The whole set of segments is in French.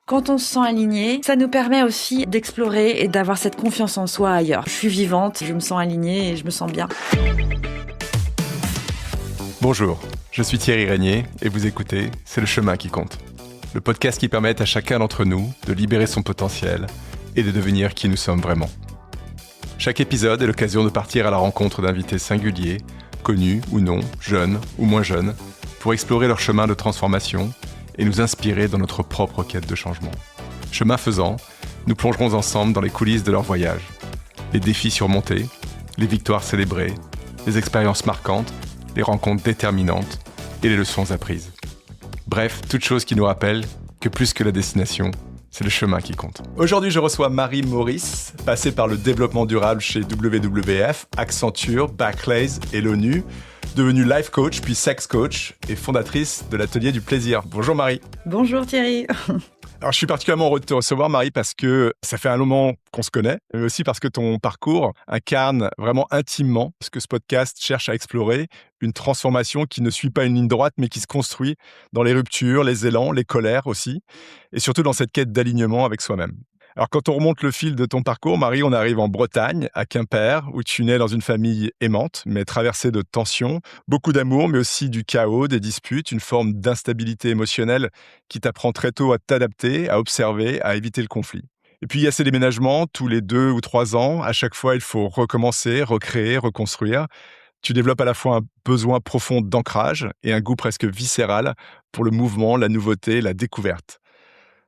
Quand on se sent aligné, ça nous permet aussi d'explorer et d'avoir cette confiance en soi ailleurs. Je suis vivante, je me sens alignée et je me sens bien. Bonjour, je suis Thierry Régnier et vous écoutez C'est le chemin qui compte. Le podcast qui permet à chacun d'entre nous de libérer son potentiel et de devenir qui nous sommes vraiment. Chaque épisode est l'occasion de partir à la rencontre d'invités singuliers, connus ou non, jeunes ou moins jeunes, pour explorer leur chemin de transformation et nous inspirer dans notre propre quête de changement. Chemin faisant, nous plongerons ensemble dans les coulisses de leur voyage. Les défis surmontés, les victoires célébrées, les expériences marquantes, les rencontres déterminantes et les leçons apprises. Bref, toute chose qui nous rappelle que plus que la destination, c'est le chemin qui compte. Aujourd'hui, je reçois Marie Maurice, passée par le développement durable chez WWF, Accenture, Barclays et l'ONU, devenue life coach puis sex coach et fondatrice de l'Atelier du plaisir. Bonjour Marie. Bonjour Thierry. Alors, je suis particulièrement heureux de te recevoir, Marie, parce que ça fait un moment qu'on se connaît, mais aussi parce que ton parcours incarne vraiment intimement ce que ce podcast cherche à explorer, une transformation qui ne suit pas une ligne droite, mais qui se construit dans les ruptures, les élans, les colères aussi, et surtout dans cette quête d'alignement avec soi-même. Alors, quand on remonte le fil de ton parcours, Marie, on arrive en Bretagne, à Quimper, où tu nais dans une famille aimante, mais traversée de tensions, beaucoup d'amour, mais aussi du chaos, des disputes, une forme d'instabilité émotionnelle qui t'apprend très tôt à t'adapter, à observer, à éviter le conflit. Et puis, il y a ces déménagements, tous les 2 ou 3 ans. À chaque fois, il faut recommencer, recréer, reconstruire. Tu développes à la fois un besoin profond d'ancrage et un goût presque viscéral pour le mouvement, la nouveauté, la découverte.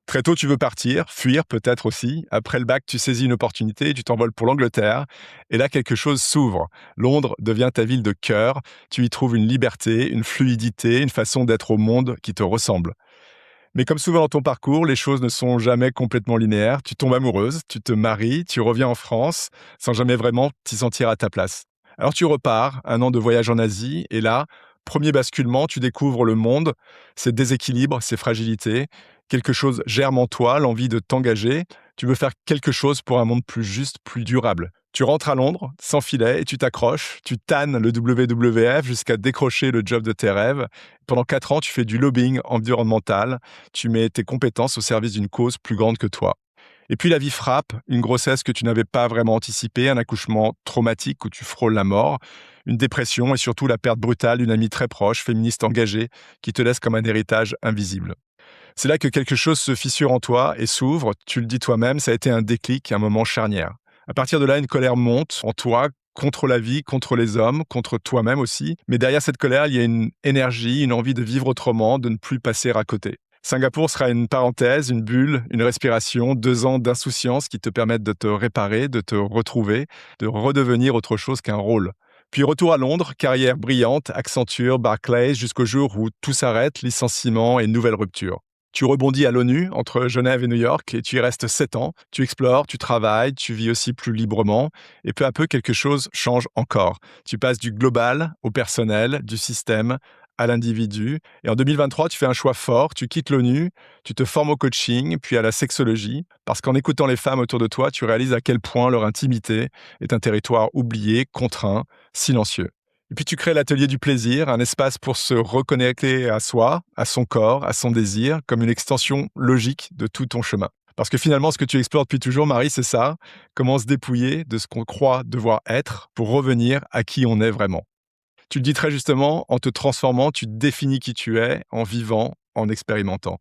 Très tôt, tu veux partir, fuir peut-être aussi. Après le bac, tu saisis une opportunité, tu t'envoles pour l'Angleterre. Et là, quelque chose s'ouvre. Londres devient ta ville de cœur. Tu y trouves une liberté, une fluidité, une façon d'être au monde qui te ressemble. Mais comme souvent dans ton parcours, les choses ne sont jamais complètement linéaires. Tu tombes amoureuse, tu te maries, tu reviens en France sans jamais vraiment t'y sentir à ta place. Alors tu repars, 1 an de voyage en Asie, et là, premier basculement, tu découvres le monde, ses déséquilibres, ses fragilités. Quelque chose germe en toi, l'envie de t'engager. Tu veux faire quelque chose pour un monde plus juste, plus durable. Tu rentres à Londres, sans filet, et tu t'accroches. Tu tannes le WWF jusqu'à décrocher le job de tes rêves. Pendant 4 ans, tu fais du lobbying environnemental. Tu mets tes compétences au service d'une cause plus grande que toi. Et puis la vie frappe, une grossesse que tu n'avais pas vraiment anticipée, un accouchement traumatique où tu frôles la mort, une dépression et surtout la perte brutale d'une amie très proche, féministe engagée, qui te laisse comme un héritage invisible. C'est là que quelque chose se fissure en toi et s'ouvre. Tu le dis toi-même, ça a été un déclic, un moment charnière. À partir de là, une colère monte en toi contre la vie, contre les hommes, contre toi-même aussi. Mais derrière cette colère, il y a une énergie, une envie de vivre autrement, de ne plus passer à côté. Singapour sera une parenthèse, une bulle, une respiration, 2 ans d'insouciance qui te permettent de te réparer, de te retrouver, de redevenir autre chose qu'un rôle. Puis retour à Londres, carrière brillante, Accenture, Barclays, jusqu'au jour où tout s'arrête, licenciement et nouvelle rupture. Tu rebondis à l'ONU, entre Genève et New York, et tu y restes 7 ans. Tu explores, tu travailles, tu vis aussi plus librement, et peu à peu, quelque chose change encore. Tu passes du global au personnel, du système à l'individu. Et en 2023, tu fais un choix fort, tu quittes l'ONU, tu te formes au coaching, puis à la sexologie, parce qu'en écoutant les femmes autour de toi, tu réalises à quel point leur intimité est un territoire oublié, contraint, silencieux. Et puis tu crées l'Atelier du plaisir, un espace pour se reconnecter à soi, à son corps, à son désir, comme une extension logique de tout ton chemin. Parce que finalement, ce que tu explores depuis toujours, Marie, c'est ça, comment se dépouiller de ce qu'on croit devoir être pour revenir à qui on est vraiment. Tu le dis très justement, en te transformant, tu définis qui tu es, en vivant, en expérimentant.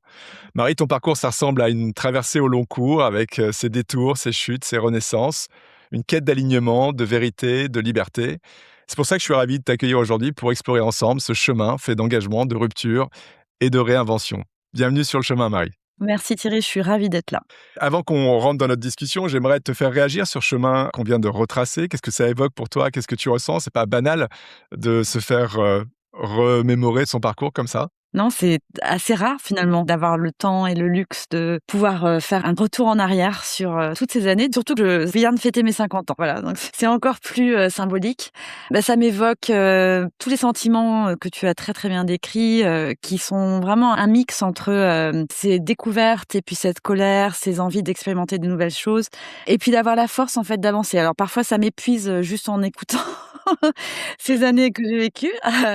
Marie, ton parcours, ça ressemble à une traversée au long cours, avec ses détours, ses chutes, ses renaissances, une quête d'alignement, de vérité, de liberté. C'est pour ça que je suis ravi de t'accueillir aujourd'hui pour explorer ensemble ce chemin fait d'engagement, de rupture et de réinvention. Bienvenue sur le chemin, Marie. Merci Thierry, je suis ravie d'être là. Avant qu'on rentre dans notre discussion, j'aimerais te faire réagir sur le chemin qu'on vient de retracer. Qu'est-ce que ça évoque pour toi? Qu'est-ce que tu ressens? C'est pas banal de se faire remémorer son parcours comme ça. Non, c'est assez rare finalement d'avoir le temps et le luxe de pouvoir faire un retour en arrière sur toutes ces années. Surtout que je viens de fêter mes 50 ans. Voilà, donc c'est encore plus symbolique. Ça m'évoque tous les sentiments que tu as très très bien décrits, qui sont vraiment un mix entre ces découvertes et puis cette colère, ces envies d'expérimenter de nouvelles choses, et puis d'avoir la force en fait d'avancer. Alors parfois ça m'épuise juste en écoutant ces années que j'ai vécues.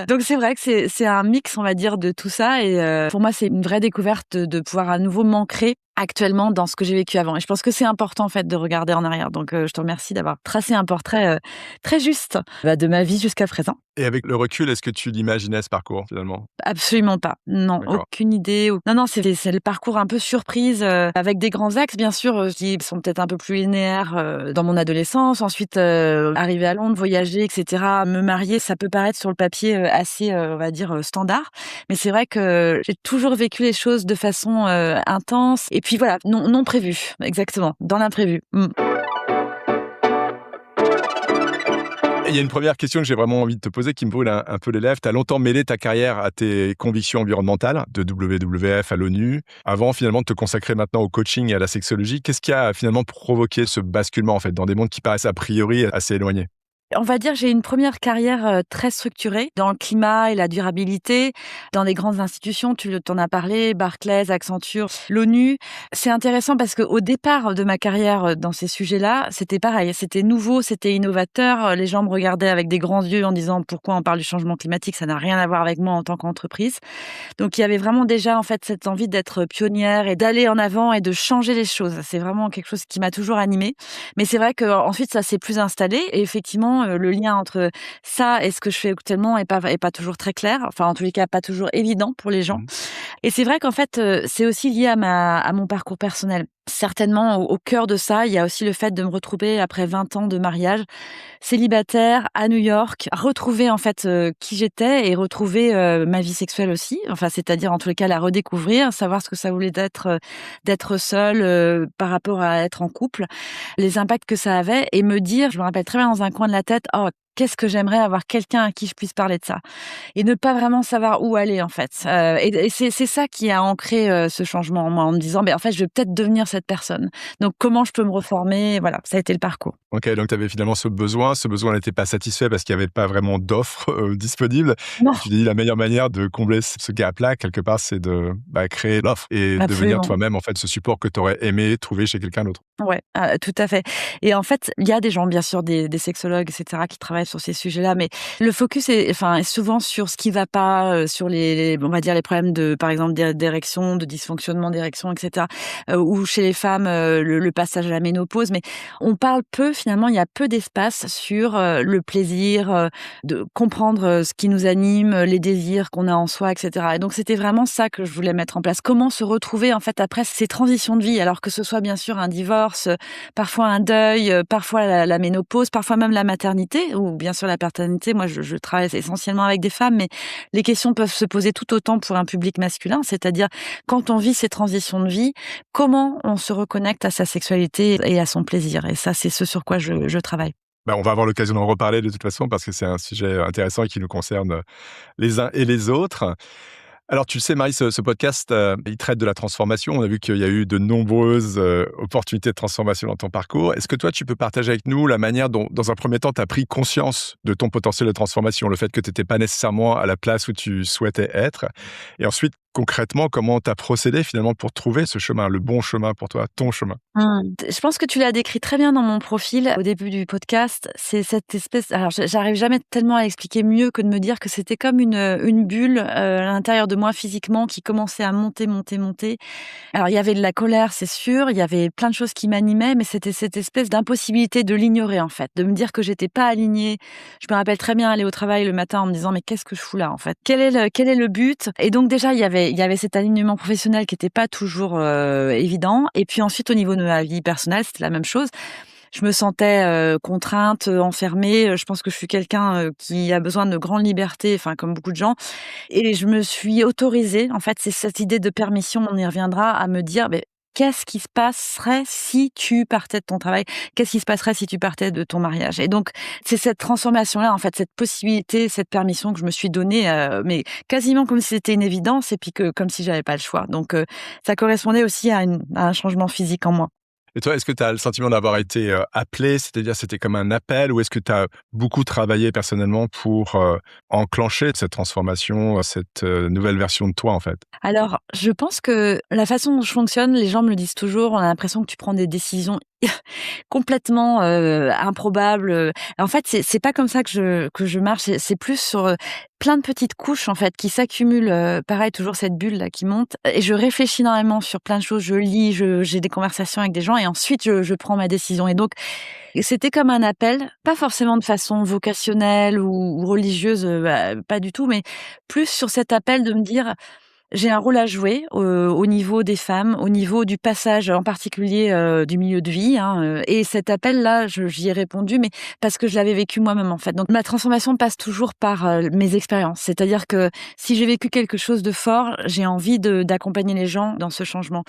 Donc c'est vrai que c'est un mix, on va dire, de tout ça. Et pour moi, c'est une vraie découverte de pouvoir à nouveau m'ancrer actuellement dans ce que j'ai vécu avant. Et je pense que c'est important en fait de regarder en arrière. Donc je te remercie d'avoir tracé un portrait très juste de ma vie jusqu'à présent. Et avec le recul, est-ce que tu l'imaginais ce parcours finalement? Absolument pas. Non, D'accord. aucune idée. Non, non, c'est le parcours un peu surprise, avec des grands axes bien sûr, qui sont peut-être un peu plus linéaires, dans mon adolescence. Ensuite, arriver à Londres, voyager et cetera, me marier, ça peut paraître sur le papier, assez, on va dire, standard. Mais c'est vrai que j'ai toujours vécu les choses de façon, intense et puis voilà, non prévu. Exactement, dans l'imprévu. Mmh. Et il y a une première question que j'ai vraiment envie de te poser qui me brûle un peu les lèvres. Tu as longtemps mêlé ta carrière à tes convictions environnementales, de WWF à l'ONU, avant finalement de te consacrer maintenant au coaching et à la sexologie. Qu'est-ce qui a finalement provoqué ce basculement en fait dans des mondes qui paraissent a priori assez éloignés? On va dire, j'ai une première carrière, très structurée dans le climat et la durabilité, dans les grandes institutions, t'en as parlé, Barclays, Accenture, l'ONU. C'est intéressant parce qu'au départ de ma carrière, dans ces sujets-là, c'était pareil, c'était nouveau, c'était innovateur, les gens me regardaient avec des grands yeux en disant: «Pourquoi on parle du changement climatique? Ça n'a rien à voir avec moi en tant qu'entreprise». Donc il y avait vraiment déjà, en fait, cette envie d'être pionnière et d'aller en avant et de changer les choses. C'est vraiment quelque chose qui m'a toujours animée. Mais c'est vrai qu'ensuite, ça s'est plus installé et effectivement, le lien entre ça et ce que je fais actuellement est pas toujours très clair. Enfin, en tous les cas, pas toujours évident pour les gens. Mmh. Et c'est vrai qu'en fait, c'est aussi lié à mon parcours personnel. Certainement, au cœur de ça, il y a aussi le fait de me retrouver après 20 ans de mariage, célibataire à New York, retrouver en fait, qui j'étais et retrouver, ma vie sexuelle aussi. Enfin, c'est-à-dire en tous les cas la redécouvrir, savoir ce que ça voulait d'être seule, par rapport à être en couple, les impacts que ça avait et me dire, je me rappelle très bien dans un coin de la tête: «Oh, qu'est-ce que j'aimerais avoir quelqu'un à qui je puisse parler de ça». Et ne pas vraiment savoir où aller en fait. Et c'est ça qui a ancré, ce changement en moi, en me disant: «Beh, en fait, je vais peut-être devenir cette personne. Donc comment je peux me reformer?» Voilà, ça a été le parcours. OK, donc tu avais finalement ce besoin n'était pas satisfait parce qu'il y avait pas vraiment d'offres, disponibles Non, et tu t'es dit: «La meilleure manière de combler ce gap-là, quelque part, c'est de, créer l'offre et devenir absolument. toi-même, en fait, ce support que tu aurais aimé trouver chez quelqu'un d'autre». Ouais, tout à fait. Et en fait, il y a des gens, bien sûr, des sexologues et cetera, qui travaillent sur ces sujets-là, mais le focus est souvent sur ce qui va pas, sur les on va dire, les problèmes de, par exemple, d'érection, de dysfonctionnement d'érection et cetera, ou chez les femmes, le passage à la ménopause. Mais on parle peu, finalement, il y a peu d'espace sur, le plaisir, de comprendre, ce qui nous anime, les désirs qu'on a en soi et cetera. Et donc c'était vraiment ça que je voulais mettre en place. Comment se retrouver, en fait, après ces transitions de vie, alors que ce soit, bien sûr, un divorce, parfois un deuil, parfois la ménopause, parfois même la maternité ou bien sûr la paternité. Moi, je travaille essentiellement avec des femmes, mais les questions peuvent se poser tout autant pour un public masculin. C'est-à-dire, quand on vit ces transitions de vie, comment on se reconnecte à sa sexualité et à son plaisir? Et ça, c'est ce sur quoi je travaille. On va avoir l'occasion d'en reparler de toute façon parce que c'est un sujet intéressant et qui nous concerne, les uns et les autres. Alors, tu le sais, Marie, ce podcast, il traite de la transformation. On a vu qu'il y a eu de nombreuses, opportunités de transformation dans ton parcours. Est-ce que toi, tu peux partager avec nous la manière dont, dans un premier temps, tu as pris conscience de ton potentiel de transformation, le fait que tu étais pas nécessairement à la place où tu souhaitais être? Et ensuite, concrètement, comment tu as procédé finalement pour trouver ce chemin, le bon chemin pour toi, ton chemin? Je pense que tu l'as décrit très bien dans mon profil au début du podcast. C'est cette espèce, alors j'arrive jamais tellement à expliquer mieux que de me dire que c'était comme une bulle, à l'intérieur de moi physiquement qui commençait à monter, monter, monter. Alors il y avait de la colère, c'est sûr, il y avait plein de choses qui m'animaient, mais c'était cette espèce d'impossibilité de l'ignorer en fait, de me dire que j'étais pas alignée. Je me rappelle très bien aller au travail le matin en me disant: «Mais qu'est-ce que je fous là en fait? Quel est le but?» Et donc déjà il y avait cet alignement professionnel qui était pas toujours, évident. Et puis ensuite au niveau de ma vie personnelle, c'était la même chose. Je me sentais, contrainte, enfermée, je pense que je suis quelqu'un, qui a besoin de grande liberté, enfin comme beaucoup de gens. Et je me suis autorisée, en fait, c'est cette idée de permission, on y reviendra, à me dire: «Beh, qu'est-ce qui se passerait si tu partais de ton travail? Qu'est-ce qui se passerait si tu partais de ton mariage?» Et donc c'est cette transformation-là, en fait, cette possibilité, cette permission que je me suis donnée, mais quasiment comme si c'était une évidence et puis que comme si j'avais pas le choix. Donc ça correspondait aussi à un changement physique en moi. Et toi, est-ce que tu as le sentiment d'avoir été, appelé, c'est-à-dire c'était comme un appel ou est-ce que tu as beaucoup travaillé personnellement pour, enclencher cette transformation, cette, nouvelle version de toi, en fait? Alors, je pense que la façon dont je fonctionne, les gens me le disent toujours, on a l'impression que tu prends des décisions complètement improbable. En fait, c'est pas comme ça que je marche. C'est plus sur plein de petites couches en fait qui s'accumulent. Pareil, toujours cette bulle là qui monte. Et je réfléchis énormément sur plein de choses. Je lis, j'ai des conversations avec des gens et ensuite je prends ma décision. Et donc c'était comme un appel, pas forcément de façon vocationnelle ou religieuse, pas du tout, mais plus sur cet appel de me dire j'ai un rôle à jouer, au niveau des femmes, au niveau du passage, en particulier, du milieu de vie, hein, et cet appel-là, j'y ai répondu, mais parce que je l'avais vécu moi-même, en fait. Donc ma transformation passe toujours par, mes expériences. C'est-à-dire que si j'ai vécu quelque chose de fort, j'ai envie d'accompagner les gens dans ce changement.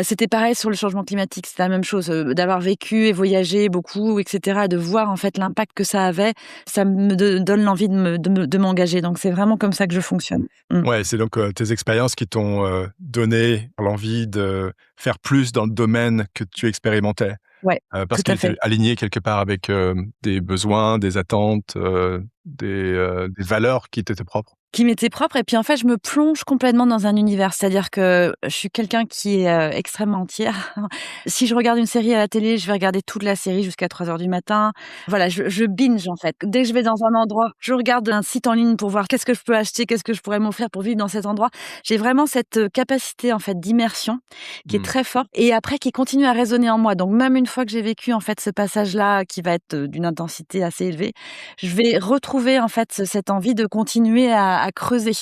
C'était pareil sur le changement climatique, c'était la même chose, d'avoir vécu et voyagé beaucoup et cetera, de voir, en fait, l'impact que ça avait, ça me donne l'envie de m'engager. Donc c'est vraiment comme ça que je fonctionne. Mmh. Ouais, c'est donc tes expériences qui t'ont donné l'envie de faire plus dans le domaine que tu expérimentais, Ouais, parce tout à qu'il fait. était aligné quelque part avec des besoins, des attentes, des valeurs qui t'étaient propres. Qui m'était propre et puis, en fait, je me plonge complètement dans un univers. C'est-à-dire que je suis quelqu'un qui est, extrêmement entière. Si je regarde une série à la télé, je vais regarder toute la série jusqu'à 3 heures du matin. Voilà, je binge, en fait. Dès que je vais dans un endroit, je regarde un site en ligne pour voir qu'est-ce que je peux acheter, qu'est-ce que je pourrais m'offrir pour vivre dans cet endroit. J'ai vraiment cette, capacité, en fait, d'immersion qui est Mmh. très forte et après qui continue à résonner en moi. Donc même une fois que j'ai vécu, en fait, ce passage-là qui va être, d'une intensité assez élevée, je vais retrouver en fait cette envie de continuer à creuser.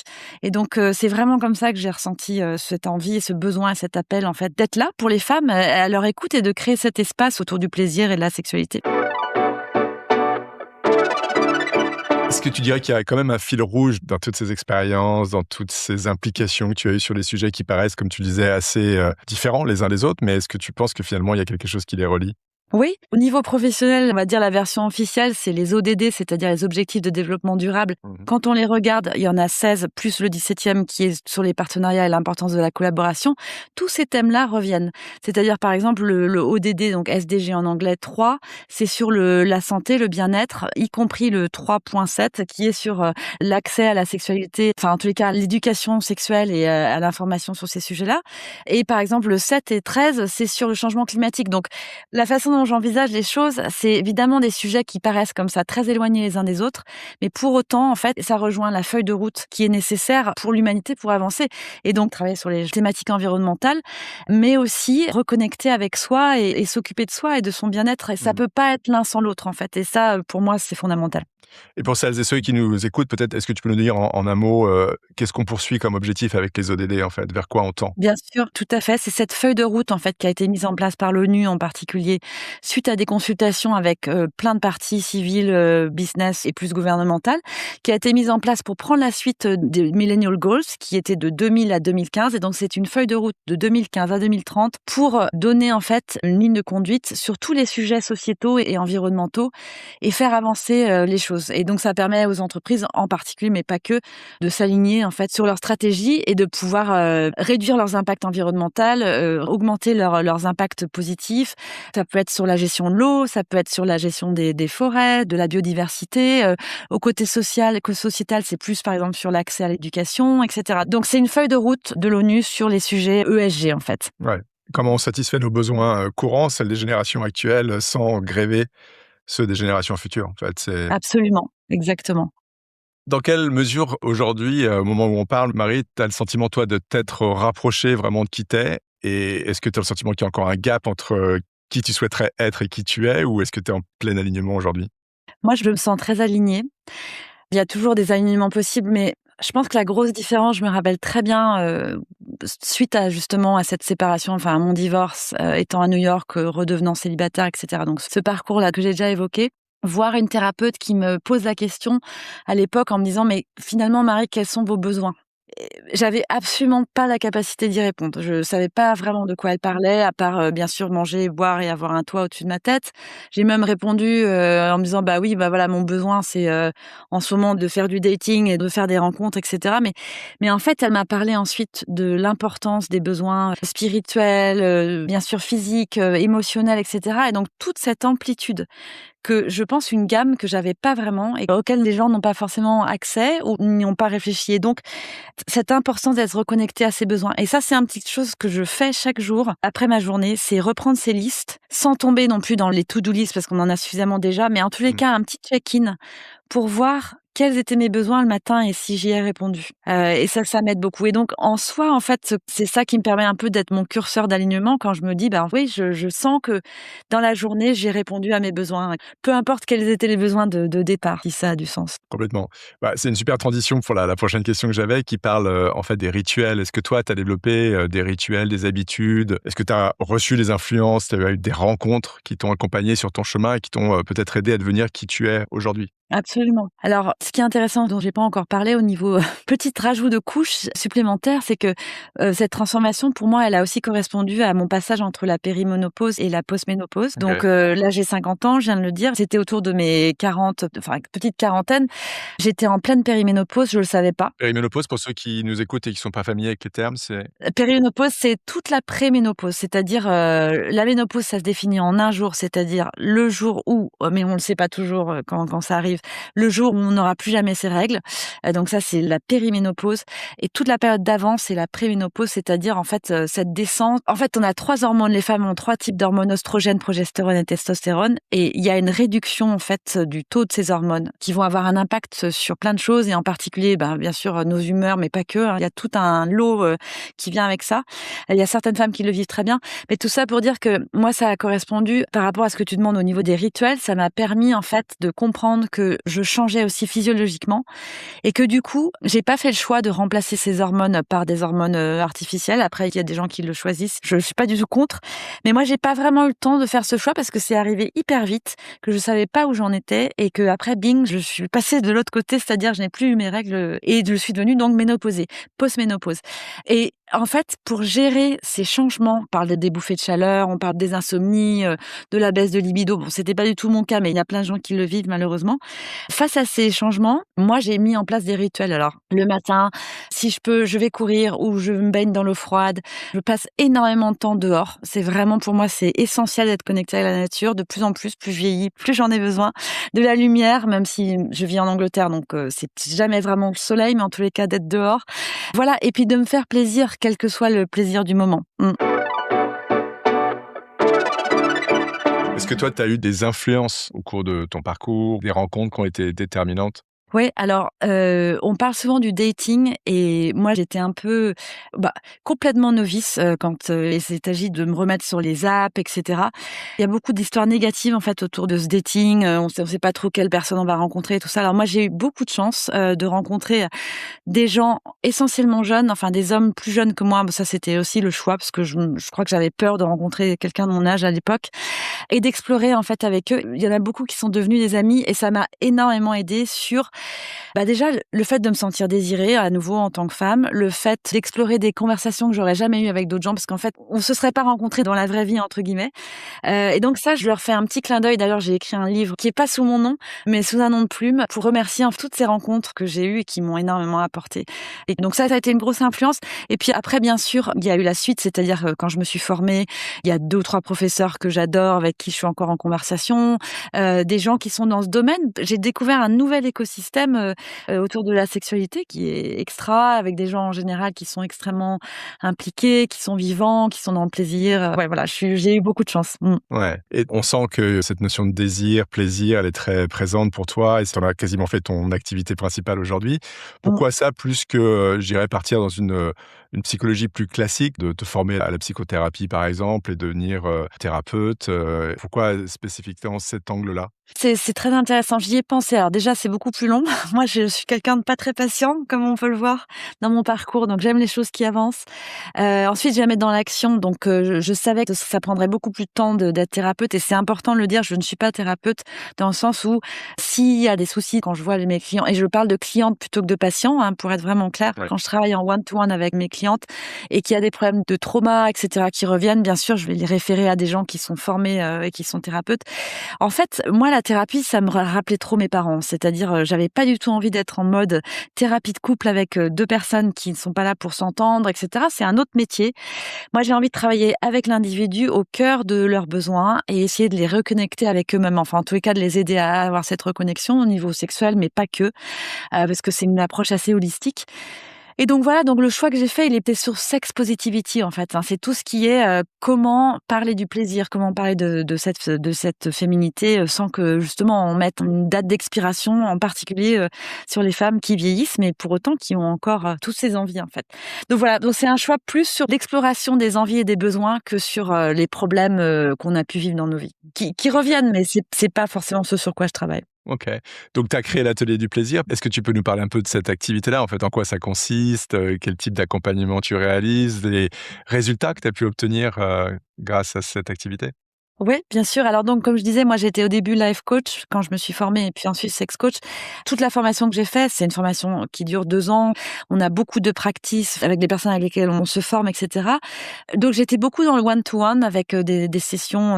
Et donc c'est vraiment comme ça que j'ai ressenti cette envie et ce besoin, cet appel en fait d'être là pour les femmes, à leur écoute et de créer cet espace autour du plaisir et de la sexualité. Est-ce que tu dirais qu'il y a quand même un fil rouge dans toutes ces expériences, dans toutes ces implications que tu as eues sur des sujets qui paraissent, comme tu le disais, assez différents les uns des autres, mais est-ce que tu penses que finalement il y a quelque chose qui les relie? Oui, au niveau professionnel, on va dire la version officielle, c'est les ODD, c'est-à-dire les objectifs de développement durable. Mmh. Quand on les regarde, il y en a 16 plus le 17e qui est sur les partenariats et l'importance de la collaboration. Tous ces thèmes-là reviennent. C'est-à-dire, par exemple, le ODD, donc SDG en anglais 3, c'est sur la santé, le bien-être, y compris le 3.7 qui est sur l'accès à la sexualité, enfin, en tous les cas, l'éducation sexuelle et à l'information sur ces sujets-là. Et par exemple, le 7 et 13, c'est sur le changement climatique. Donc, la façon dont j'envisage les choses, c'est évidemment des sujets qui paraissent comme ça très éloignés les uns des autres, mais pour autant, en fait, ça rejoint la feuille de route qui est nécessaire pour l'humanité pour avancer. Et donc, travailler sur les thématiques environnementales, mais aussi reconnecter avec soi et s'occuper de soi et de son bien-être. Et ça Mmh. peut pas être l'un sans l'autre, en fait. Et ça, pour moi, c'est fondamental. Et pour celles et ceux qui nous écoutent, peut-être, est-ce que tu peux nous dire en un mot, qu'est-ce qu'on poursuit comme objectif avec les ODD, en fait? Vers quoi on tend? Bien sûr, tout à fait. C'est cette feuille de route, en fait, qui a été mise en place par l'ONU, en particulier, suite à des consultations avec plein de parties civiles, business et plus gouvernementales, qui a été mise en place pour prendre la suite des Millennial Goals, qui étaient de 2000 à 2015. Et donc, c'est une feuille de route de 2015 à 2030 pour donner, en fait, une ligne de conduite sur tous les sujets sociétaux et environnementaux et faire avancer les choses. Et donc, ça permet aux entreprises, en particulier, mais pas que, de s'aligner, en fait, sur leur stratégie et de pouvoir réduire leurs impacts environnementaux, augmenter leurs impacts positifs. Ça peut être sur la gestion de l'eau, ça peut être sur la gestion des forêts, de la biodiversité. Au côté social, sociétal, c'est plus par exemple sur l'accès à l'éducation, etc. Donc c'est une feuille de route de l'ONU sur les sujets ESG en fait. Ouais. Comment on satisfait nos besoins, courants, celles des générations actuelles, sans gréver ceux des générations futures, en fait, c'est Absolument, exactement. dans quelle mesure aujourd'hui, au moment où on parle, Marie, tu as le sentiment, toi, de t'être rapprochée vraiment de qui tu es? Et est-ce que tu as le sentiment qu'il y a encore un gap entre, qui tu souhaiterais être et qui tu es? Ou est-ce que tu es en plein alignement aujourd'hui? Moi, je me sens très alignée. Il y a toujours des alignements possibles, mais je pense que la grosse différence, je me rappelle très bien, suite à justement à cette séparation, enfin à mon divorce, étant à New York, redevenant célibataire, et cetera. Donc ce parcours-là que j'ai déjà évoqué, voir une thérapeute qui me pose la question à l'époque en me disant: «Mais finalement Marie, quels sont vos besoins?» Et j'avais absolument pas la capacité d'y répondre. Je savais pas vraiment de quoi elle parlait, à part, bien sûr manger, boire et avoir un toit au-dessus de ma tête. J'ai même répondu, en me disant: «Bah oui, bah voilà, mon besoin c'est, en ce moment de faire du dating et de faire des rencontres et cetera». Mais en fait, elle m'a parlé ensuite de l'importance des besoins spirituels, bien sûr physiques, émotionnels et cetera et donc toute cette amplitude que je pense une gamme que j'avais pas vraiment et auquel les gens n'ont pas forcément accès ou n'y ont pas réfléchi. Et donc, cette importance d'être reconnecté à ses besoins. Et ça, c'est une petite chose que je fais chaque jour après ma journée, c'est reprendre ces listes sans tomber non plus dans les to-do list parce qu'on en a suffisamment déjà, mais en tous les cas, un petit check-in pour voir quels étaient mes besoins le matin et si j'y ai répondu. Et ça m'aide beaucoup. Et donc, en soi, en fait, c'est ça qui me permet un peu d'être mon curseur d'alignement quand je me dis, ben oui, je sens que dans la journée, j'ai répondu à mes besoins. Peu importe quels étaient les besoins de départ, si ça a du sens. Complètement. Bah, c'est une super transition pour la prochaine question que j'avais qui parle en fait des rituels. Est-ce que toi, tu as développé des rituels, des habitudes? Est-ce que tu as reçu des influences, tu as eu des rencontres qui t'ont accompagné sur ton chemin et qui t'ont peut-être aidé à devenir qui tu es aujourd'hui? Absolument. Alors, ce qui est intéressant, dont j'ai pas encore parlé au niveau petit rajout de couches supplémentaires, c'est que cette transformation, pour moi, elle a aussi correspondu à mon passage entre la périménopause et la postménopause. Ok. Donc là, j'ai 50 ans, je viens de le dire. C'était autour de mes 40, enfin petite quarantaine. J'étais en pleine périménopause, je le savais pas. Périménopause, pour ceux qui nous écoutent et qui sont pas familiers avec les termes, c'est Périménopause, c'est toute la préménopause, c'est-à-dire la ménopause, ça se définit en un jour, c'est-à-dire le jour où, mais on le sait pas toujours quand ça arrive, le jour où on n'aura plus jamais ses règles. Donc ça, c'est la périménopause. Et toute la période d'avant, c'est la préménopause, c'est-à-dire en fait cette descente. En fait, on a 3 hormones. Les femmes ont 3 types d'hormones: oestrogène, progestérone et testostérone. Et il y a une réduction en fait du taux de ces hormones qui vont avoir un impact sur plein de choses et en particulier, bien sûr, nos humeurs, mais pas que. Il y a tout un lot qui vient avec ça. Il y a certaines femmes qui le vivent très bien. Mais tout ça pour dire que moi, ça a correspondu par rapport à ce que tu demandes au niveau des rituels. Ça m'a permis en fait de comprendre que je changeais aussi physiologiquement et que du coup, j'ai pas fait le choix de remplacer ces hormones par des hormones artificielles. Après, il y a des gens qui le choisissent. Je suis pas du tout contre. Mais moi, j'ai pas vraiment eu le temps de faire ce choix parce que c'est arrivé hyper vite, que je savais pas où j'en étais et que après, bing, je suis passée de l'autre côté, c'est-à-dire je n'ai plus eu mes règles et je suis devenue donc ménopausée, post-ménopause. Et en fait, pour gérer ces changements, on parle des bouffées de chaleur, on parle des insomnies, de la baisse de libido. Bon, c'était pas du tout mon cas, mais il y a plein de gens qui le vivent malheureusement. Face à ces changements, moi, j'ai mis en place des rituels. Alors, le matin, si je peux, je vais courir ou je me baigne dans l'eau froide. Je passe énormément de temps dehors. C'est vraiment, pour moi, c'est essentiel d'être connecté à la nature. De plus en plus, plus je vieillis, plus j'en ai besoin. De la lumière, même si je vis en Angleterre, donc c'est jamais vraiment le soleil, mais en tous les cas, d'être dehors. Voilà, et puis de me faire plaisir, quel que soit le plaisir du moment. Est-ce que toi, tu as eu des influences au cours de ton parcours, des rencontres qui ont été déterminantes? Oui, alors, on parle souvent du dating et moi, j'étais un peu, complètement novice, quand, il s'agit de me remettre sur les apps et cetera. Il y a beaucoup d'histoires négatives, en fait, autour de ce dating, on sait pas trop quelle personne on va rencontrer et tout ça. Alors moi, j'ai eu beaucoup de chance, de rencontrer des gens essentiellement jeunes, enfin des hommes plus jeunes que moi. Ça, c'était aussi le choix parce que je crois que j'avais peur de rencontrer quelqu'un de mon âge à l'époque et d'explorer, en fait, avec eux. Il y en a beaucoup qui sont devenus des amis et ça m'a énormément aidée sur déjà, le fait de me sentir désirée à nouveau en tant que femme, le fait d'explorer des conversations que j'aurais jamais eues avec d'autres gens, parce qu'en fait, on se serait pas rencontrés dans la vraie vie, entre guillemets. Et donc ça, je leur fais un petit clin d'œil. D'ailleurs, j'ai écrit un livre qui est pas sous mon nom, mais sous un nom de plume, pour remercier toutes ces rencontres que j'ai eues et qui m'ont énormément apporté. Et donc ça a été une grosse influence. Et puis après, bien sûr, il y a eu la suite, c'est-à-dire quand je me suis formée, il y a 2 ou 3 professeurs que j'adore, avec qui je suis encore en conversation, des gens qui sont dans ce domaine. J'ai découvert un nouvel écosystème autour de la sexualité qui est extra, avec des gens en général qui sont extrêmement impliqués, qui sont vivants, qui sont dans le plaisir. Ouais, voilà, j'ai eu beaucoup de chance. Ouais, et on sent que cette notion de désir, plaisir, elle est très présente pour toi et tu en as quasiment fait ton activité principale aujourd'hui. Mmh. Pourquoi ça plus que, je dirais, partir dans une psychologie plus classique, de te former à la psychothérapie, par exemple, et devenir, thérapeute, pourquoi spécifiquement cet angle-là? C'est très intéressant, j'y ai pensé. Alors déjà, c'est beaucoup plus long. Moi, je suis quelqu'un de pas très patient, comme on peut le voir dans mon parcours, donc j'aime les choses qui avancent. Ensuite, j'aime être dans l'action, donc je savais que ça prendrait beaucoup plus de temps d'être thérapeute et c'est important de le dire, je ne suis pas thérapeute dans le sens où s'il y a des soucis quand je vois mes clients, et je parle de clientes plutôt que de patients, hein, pour être vraiment clair, Ouais. quand je travaille en one-to-one avec mes clientes et qu'il y a des problèmes de trauma, et cetera, qui reviennent, bien sûr, je vais les référer à des gens qui sont formés et qui sont thérapeutes. En fait, moi, la thérapie, ça me rappelait trop mes parents. C'est-à-dire, j'avais pas du tout envie d'être en mode thérapie de couple avec 2 personnes qui ne sont pas là pour s'entendre, et cetera. C'est un autre métier. Moi, j'ai envie de travailler avec l'individu au cœur de leurs besoins et essayer de les reconnecter avec eux-mêmes. Enfin, en tous les cas, de les aider à avoir cette reconnexion au niveau sexuel, mais pas que, parce que c'est une approche assez holistique. Et donc voilà, donc le choix que j'ai fait, il était sur sex positivity en fait, hein. C'est tout ce qui est, comment parler du plaisir, comment parler de cette féminité, sans que justement on mette une date d'expiration, en particulier, sur les femmes qui vieillissent, mais pour autant qui ont encore, toutes ces envies en fait. Donc voilà, donc c'est un choix plus sur l'exploration des envies et des besoins que sur, les problèmes, qu'on a pu vivre dans nos vies. Qui reviennent, mais c'est pas forcément ce sur quoi je travaille. OK. Donc tu as créé l'atelier du plaisir. Est-ce que tu peux nous parler un peu de cette activité-là? En fait, en quoi ça consiste? Quel type d'accompagnement tu réalises? Les résultats que tu as pu obtenir, grâce à cette activité? Oui, bien sûr. Alors donc, comme je disais, moi j'étais au début life coach quand je me suis formée et puis ensuite sex coach. Toute la formation que j'ai faite, c'est une formation qui dure 2 ans. On a beaucoup de practice avec des personnes avec lesquelles on se forme, etc. Donc j'étais beaucoup dans le one-to-one avec des sessions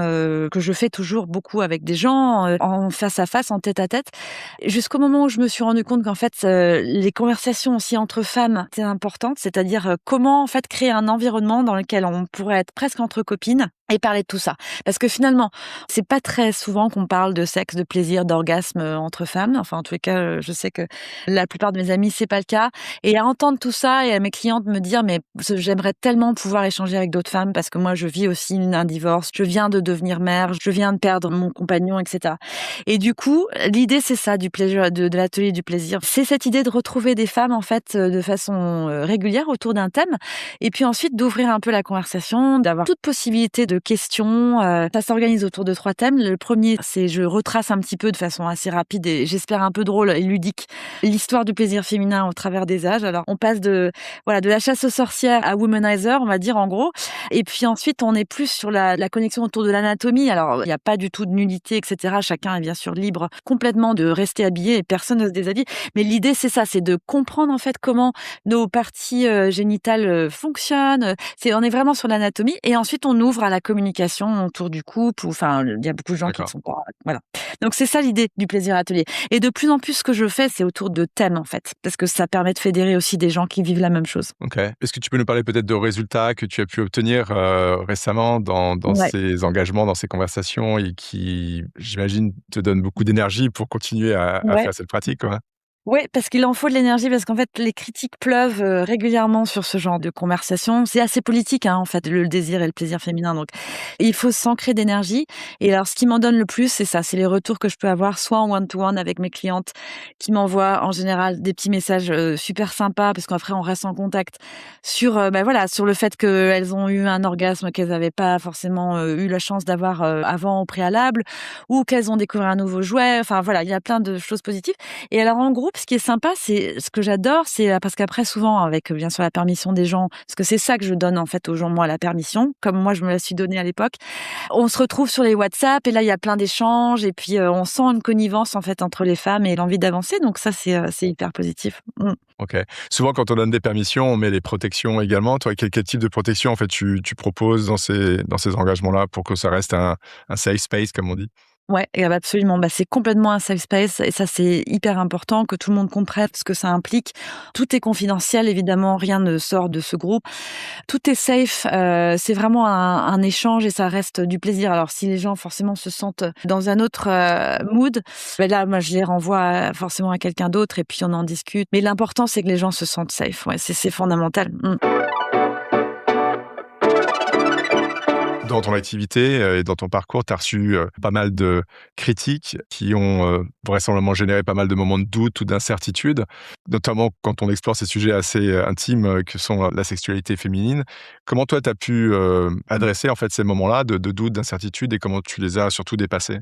que je fais toujours beaucoup avec des gens en face à face, en tête-à-tête. Jusqu'au moment où je me suis rendu compte qu'en fait, les conversations aussi entre femmes étaient importantes, c'est-à-dire comment en fait créer un environnement dans lequel on pourrait être presque entre copines et parler de tout ça. Parce que finalement, c'est pas très souvent qu'on parle de sexe, de plaisir, d'orgasme entre femmes. Enfin, en tous les cas, je sais que la plupart de mes amis, c'est pas le cas. Et à entendre tout ça et à mes clientes me dire, mais j'aimerais tellement pouvoir échanger avec d'autres femmes parce que moi, je vis aussi un divorce, je viens de devenir mère, je viens de perdre mon compagnon, etc. Et du coup, l'idée, c'est ça, du plaisir, de l'atelier du plaisir. C'est cette idée de retrouver des femmes, en fait, de façon régulière autour d'un thème. Et puis ensuite, d'ouvrir un peu la conversation, d'avoir toute possibilité de questions. Ça s'organise autour de 3 thèmes. Le premier, c'est je retrace un petit peu de façon assez rapide et j'espère un peu drôle et ludique l'histoire du plaisir féminin au travers des âges. Alors, on passe de la chasse aux sorcières à Womanizer, on va dire en gros. Et puis ensuite, on est plus sur la connexion autour de l'anatomie. Alors, il n'y a pas du tout de nudité, etc. Chacun est bien sûr libre complètement de rester habillé et personne ne se déshabille. Mais l'idée, c'est ça, c'est de comprendre en fait comment nos parties génitales fonctionnent. On est vraiment sur l'anatomie et ensuite on ouvre à la communication autour du couple. Enfin, il y a beaucoup de gens qui ne D'accord. sont pas. Voilà. Donc c'est ça l'idée du plaisir atelier. Et de plus en plus, ce que je fais, c'est autour de thèmes en fait, parce que ça permet de fédérer aussi des gens qui vivent la même chose. OK. Est-ce que tu peux nous parler peut-être de résultats que tu as pu obtenir, récemment dans Ouais. ces engagements, dans ces conversations et qui, j'imagine, te donnent beaucoup d'énergie pour continuer à Ouais. faire cette pratique, quoi? Ouais, parce qu'il en faut de l'énergie, parce qu'en fait, les critiques pleuvent régulièrement sur ce genre de conversation. C'est assez politique, hein, en fait, le désir et le plaisir féminin. Donc, il faut s'ancrer d'énergie. Et alors, ce qui m'en donne le plus, c'est ça, c'est les retours que je peux avoir, soit en one-to-one avec mes clientes, qui m'envoient en général des petits messages super sympas, parce qu'après, on reste en contact sur, sur le fait qu'elles ont eu un orgasme qu'elles n'avaient pas forcément eu la chance d'avoir avant au préalable, ou qu'elles ont découvert un nouveau jouet. Enfin, voilà, il y a plein de choses positives. Et alors en groupe, ce qui est sympa, c'est ce que j'adore, c'est parce qu'après souvent avec bien sûr la permission des gens, parce que c'est ça que je donne en fait aux gens, moi, la permission, comme moi je me la suis donnée à l'époque. On se retrouve sur les WhatsApp et là il y a plein d'échanges et puis on sent une connivence en fait entre les femmes et l'envie d'avancer. Donc ça c'est hyper positif. Mmh. OK. Souvent, quand on donne des permissions, on met les protections également. Toi, quel type de protection, en fait, tu proposes dans ces engagements-là pour que ça reste un safe space, comme on dit? Ouais, et absolument. Bah, c'est complètement un safe space et ça, c'est hyper important que tout le monde comprenne ce que ça implique. Tout est confidentiel, évidemment, rien ne sort de ce groupe. Tout est safe, c'est vraiment un échange et ça reste du plaisir. Alors si les gens forcément se sentent dans un autre, mood, là, moi, je les renvoie forcément à quelqu'un d'autre et puis on en discute. Mais l'important, c'est que les gens se sentent safe. Ouais, c'est fondamental. Mmh. Dans ton activité, et dans ton parcours, tu as reçu, pas mal de critiques qui ont, vraisemblablement généré pas mal de moments de doute ou d'incertitude, notamment quand on explore ces sujets assez, intimes, que sont la sexualité féminine. Comment toi, tu as pu, adresser, en fait, ces moments-là de doute, d'incertitude et comment tu les as surtout dépassés?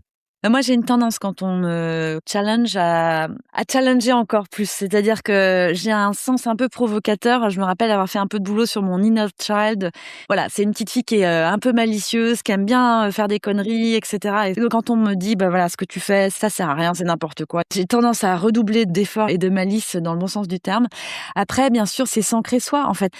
Moi, j'ai une tendance quand on me challenge à challenger encore plus. C'est-à-dire que j'ai un sens un peu provocateur. Je me rappelle avoir fait un peu de boulot sur mon inner child. Voilà, c'est une petite fille qui est un peu malicieuse, qui aime bien faire des conneries, etc. Et donc, quand on me dit, bah voilà, ce que tu fais, ça sert à rien, c'est n'importe quoi. J'ai tendance à redoubler d'efforts et de malice dans le bon sens du terme. Après, bien sûr, c'est s'ancrer soi, en fait.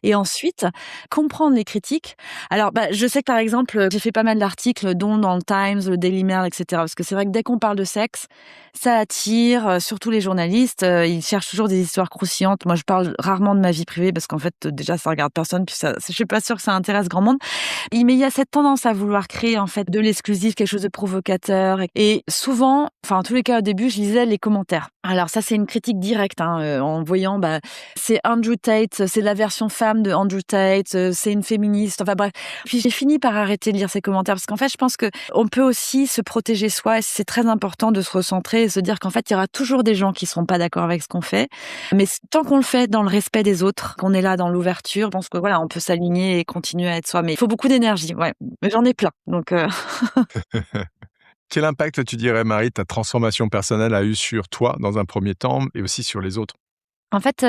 Et ensuite, comprendre les critiques. Alors, je sais que par exemple, j'ai fait pas mal d'articles, dont dans le Times, le Daily Mail, etc., etc. Parce que c'est vrai que dès qu'on parle de sexe, ça attire, surtout les journalistes. Ils cherchent toujours des histoires croustillantes. Moi, je parle rarement de ma vie privée parce qu'en fait, déjà, ça regarde personne. Puis je suis pas sûre que ça intéresse grand monde. Mais il y a cette tendance à vouloir créer en fait de l'exclusif, quelque chose de provocateur. Et souvent, enfin en tous les cas au début, je lisais les commentaires. Alors ça, c'est une critique directe en voyant, c'est Andrew Tate, c'est la version femme de Andrew Tate, c'est une féministe. Enfin bref. Puis j'ai fini par arrêter de lire ces commentaires parce qu'en fait, je pense que on peut aussi se protéger soi. Et c'est très important de se recentrer et se dire qu'en fait, il y aura toujours des gens qui seront pas d'accord avec ce qu'on fait. Mais tant qu'on le fait dans le respect des autres, qu'on est là dans l'ouverture, je pense que voilà, on peut s'aligner et continuer à être soi. Mais il faut beaucoup d'énergie, ouais. Mais j'en ai plein, donc. Quel impact, tu dirais, Marie, ta transformation personnelle a eu sur toi dans un premier temps et aussi sur les autres? En fait,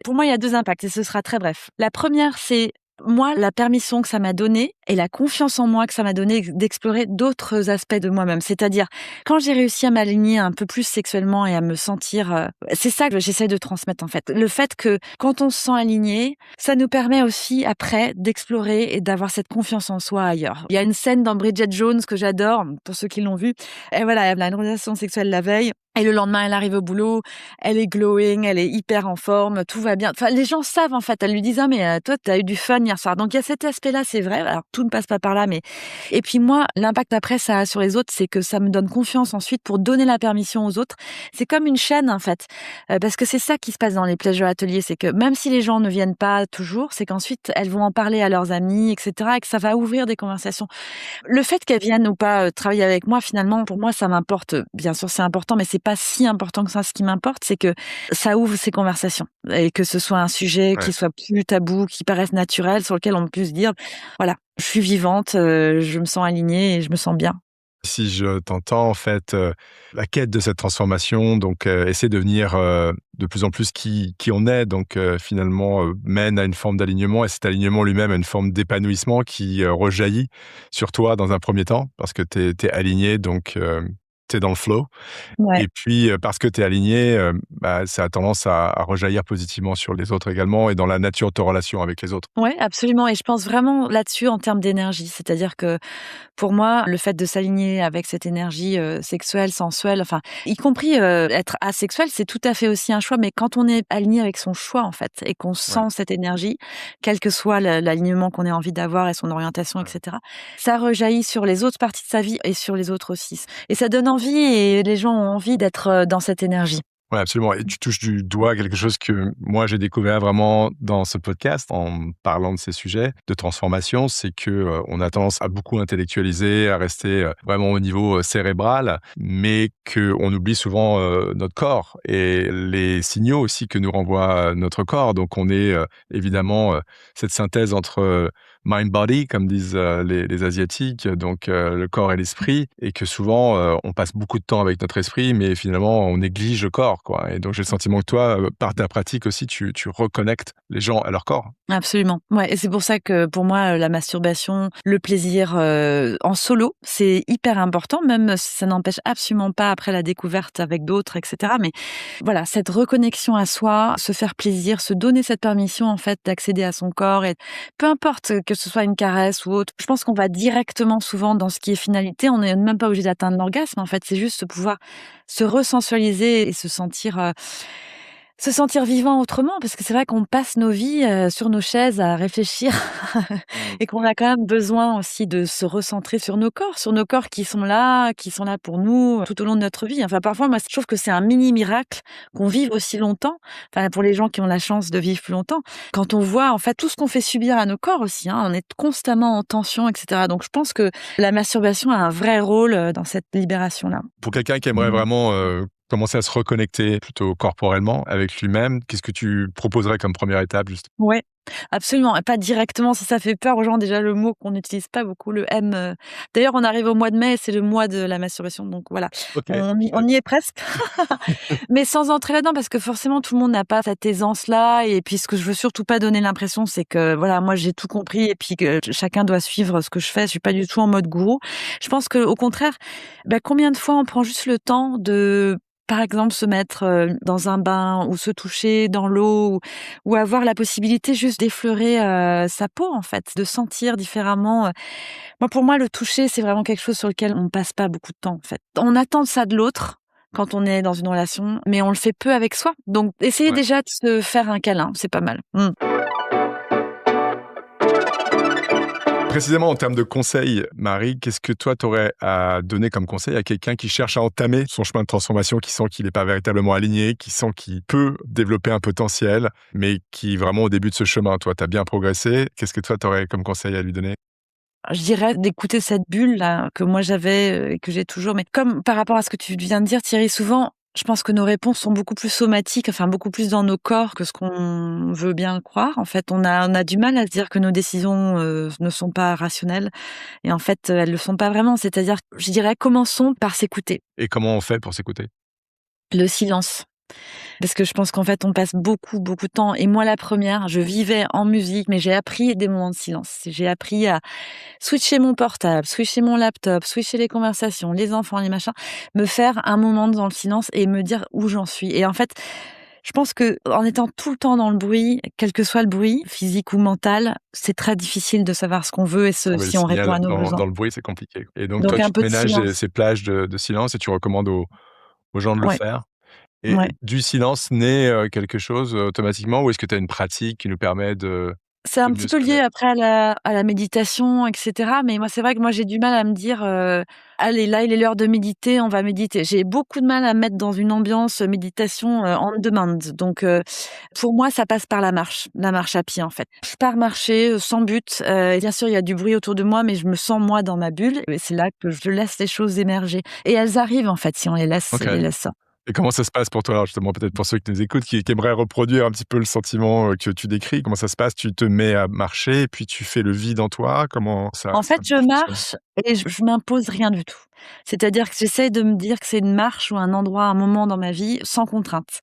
pour moi, il y a 2 impacts et ce sera très bref. La première, c'est moi, la permission que ça m'a donnée et la confiance en moi que ça m'a donné d'explorer d'autres aspects de moi-même. C'est-à-dire, quand j'ai réussi à m'aligner un peu plus sexuellement et à me sentir, c'est ça que j'essaie de transmettre, en fait. Le fait que quand on se sent aligné, ça nous permet aussi après d'explorer et d'avoir cette confiance en soi ailleurs. Il y a une scène dans Bridget Jones que j'adore, pour ceux qui l'ont vue. Et voilà, elle a une relation sexuelle la veille. Et le lendemain, elle arrive au boulot, elle est glowing, elle est hyper en forme, tout va bien. Enfin, les gens savent, en fait. Elles lui disent: «Ah, mais toi, t'as eu du fun hier soir». Donc, il y a cet aspect-là, c'est vrai. Alors, tout ne passe pas par là, mais et puis moi, l'impact après, ça a sur les autres, c'est que ça me donne confiance ensuite pour donner la permission aux autres. C'est comme une chaîne, en fait. Parce que c'est ça qui se passe dans les pleasure ateliers, c'est que même si les gens ne viennent pas toujours, c'est qu'ensuite, elles vont en parler à leurs amis, etc., et que ça va ouvrir des conversations. Le fait qu'elles viennent ou pas travailler avec moi, finalement, pour moi, ça m'importe. Bien sûr, c'est important, mais c'est pas si important que ça. Ce qui m'importe, c'est que ça ouvre ces conversations et que ce soit un sujet Ouais. qui soit plus tabou, qui paraisse naturel, sur lequel on puisse dire, voilà, je suis vivante, je me sens alignée et je me sens bien. Si je t'entends, en fait, la quête de cette transformation, donc essayer de devenir, de plus en plus qui on est, donc finalement, mène à une forme d'alignement et cet alignement lui-même a une forme d'épanouissement qui, rejaillit sur toi dans un premier temps parce que tu es aligné donc tu es dans le flow Ouais. et puis, parce que tu es aligné, ça a tendance à rejaillir positivement sur les autres également et dans la nature de tes relations avec les autres. Ouais, absolument et je pense vraiment là-dessus en termes d'énergie. C'est-à-dire que pour moi, le fait de s'aligner avec cette énergie, sexuelle, sensuelle, enfin, y compris, être asexuel, c'est tout à fait aussi un choix. Mais quand on est aligné avec son choix, en fait, et qu'on Ouais, sent cette énergie, quel que soit l'alignement qu'on ait envie d'avoir et son orientation, et ouais. cetera, ça rejaillit sur les autres parties de sa vie et sur les autres aussi. Et ça donne envie et les gens ont envie d'être, dans cette énergie. Ouais, absolument et tu touches du doigt quelque chose que moi j'ai découvert vraiment dans ce podcast en parlant de ces sujets de transformation, c'est que, on a tendance à beaucoup intellectualiser, à rester, vraiment au niveau, cérébral, mais qu'on oublie souvent, notre corps et les signaux aussi que nous renvoie, notre corps. Donc on est, évidemment, cette synthèse entre, mind body comme disent, les asiatiques, donc le corps et l'esprit et que souvent, on passe beaucoup de temps avec notre esprit, mais finalement on néglige le corps, quoi et donc j'ai le sentiment que toi, par ta pratique aussi, tu reconnectes les gens à leur corps. Absolument. Ouais et c'est pour ça que pour moi, la masturbation, le plaisir, en solo, c'est hyper important, même si ça n'empêche absolument pas après la découverte avec d'autres et cetera. Mais voilà, cette reconnexion à soi, se faire plaisir, se donner cette permission en fait d'accéder à son corps et peu importe que ce soit une caresse ou autre. Je pense qu'on va directement souvent dans ce qui est finalité. On n'est même pas obligé d'atteindre l'orgasme en fait, c'est juste de pouvoir se resensualiser et se sentir vivant autrement, parce que c'est vrai qu'on passe nos vies, sur nos chaises à réfléchir Mmh. et qu'on a quand même besoin aussi de se recentrer sur nos corps qui sont là pour nous, tout au long de notre vie. Enfin, parfois, moi, je trouve que c'est un mini miracle qu'on vive aussi longtemps. Enfin, pour les gens qui ont la chance de vivre plus longtemps, quand on voit, en fait, tout ce qu'on fait subir à nos corps aussi, hein. On est constamment en tension et cetera. Donc je pense que la masturbation a un vrai rôle, dans cette libération-là. Pour quelqu'un qui aimerait Mmh. vraiment, commencer à se reconnecter plutôt corporellement avec lui-même, qu'est-ce que tu proposerais comme première étape juste? Ouais, absolument et pas directement si ça fait peur aux gens. Déjà le mot qu'on n'utilise pas beaucoup, le M, d'ailleurs on arrive au mois de mai, c'est le mois de la masturbation donc voilà, OK, on y est presque. Mais sans entrer là-dedans parce que forcément tout le monde n'a pas cette aisance-là et puis ce que je veux surtout pas donner l'impression, c'est que voilà, moi j'ai tout compris et puis que chacun doit suivre ce que je fais. Je suis pas du tout en mode gourou. Je pense qu'au contraire, combien de fois on prend juste le temps de par exemple, se mettre dans un bain ou se toucher dans l'eau ou avoir la possibilité juste d'effleurer sa peau, en fait, de sentir différemment. Moi, pour moi, le toucher, c'est vraiment quelque chose sur lequel on passe pas beaucoup de temps, en fait. On attend ça de l'autre quand on est dans une relation, mais on le fait peu avec soi. Donc, essayez Ouais. déjà de se faire un câlin, c'est pas mal. Précisément en termes de conseils, Marie, qu'est-ce que toi, tu aurais à donner comme conseil à quelqu'un qui cherche à entamer son chemin de transformation, qui sent qu'il n'est pas véritablement aligné, qui sent qu'il peut développer un potentiel, mais qui est vraiment au début de ce chemin? Toi, tu as bien progressé. Qu'est-ce que toi, tu aurais comme conseil à lui donner? Je dirais d'écouter cette bulle-là que moi j'avais et que j'ai toujours. Mais comme par rapport à ce que tu viens de dire, Thierry, souvent, je pense que nos réponses sont beaucoup plus somatiques, enfin beaucoup plus dans nos corps que ce qu'on veut bien croire. En fait, on a du mal à se dire que nos décisions ne sont pas rationnelles. Et en fait, elles le sont pas vraiment. C'est-à-dire, je dirais, commençons par s'écouter. Et comment on fait pour s'écouter? Le silence. Parce que je pense qu'en fait, on passe beaucoup, beaucoup de temps. Et moi, la première, je vivais en musique, mais j'ai appris des moments de silence. J'ai appris à switcher mon portable, switcher mon laptop, switcher les conversations, les enfants, les machins, me faire un moment dans le silence et me dire où j'en suis. Et en fait, je pense que en étant tout le temps dans le bruit, quel que soit le bruit, physique ou mental, c'est très difficile de savoir ce qu'on veut et Trouver le si on répond signal à nos dans besoins. dans le bruit, c'est compliqué. Et donc toi, Donc tu un te peu de ménages silence. ces plages de silence et tu recommandes aux gens de le Ouais, faire? Et ouais. du silence naît, quelque chose, automatiquement, ou est-ce que tu as une pratique qui nous permet C'est un de petit mieux se peu lié connaître? après à la méditation et cetera, mais moi, c'est vrai que moi, j'ai du mal à me dire, «Allez, là, il est l'heure de méditer, on va méditer». J'ai beaucoup de mal à me mettre dans une ambiance, méditation, on demand. Donc pour moi, ça passe par la marche à pied, en fait. Je pars marcher, sans but, et bien sûr, il y a du bruit autour de moi, mais je me sens, moi, dans ma bulle et c'est là que je laisse les choses émerger et elles arrivent, en fait, si on OK. les laisse Et comment ça se passe pour toi, alors justement, peut-être pour ceux qui nous écoutent, qui aimeraient reproduire un petit peu le sentiment, que tu décris? Comment ça se passe? Tu te mets à marcher et puis tu fais le vide en toi? Comment ça En ça fait, je fonctionne? marche et je m'impose rien du tout. C'est-à-dire que j'essaye de me dire que c'est une marche ou un endroit, un moment dans ma vie sans contrainte.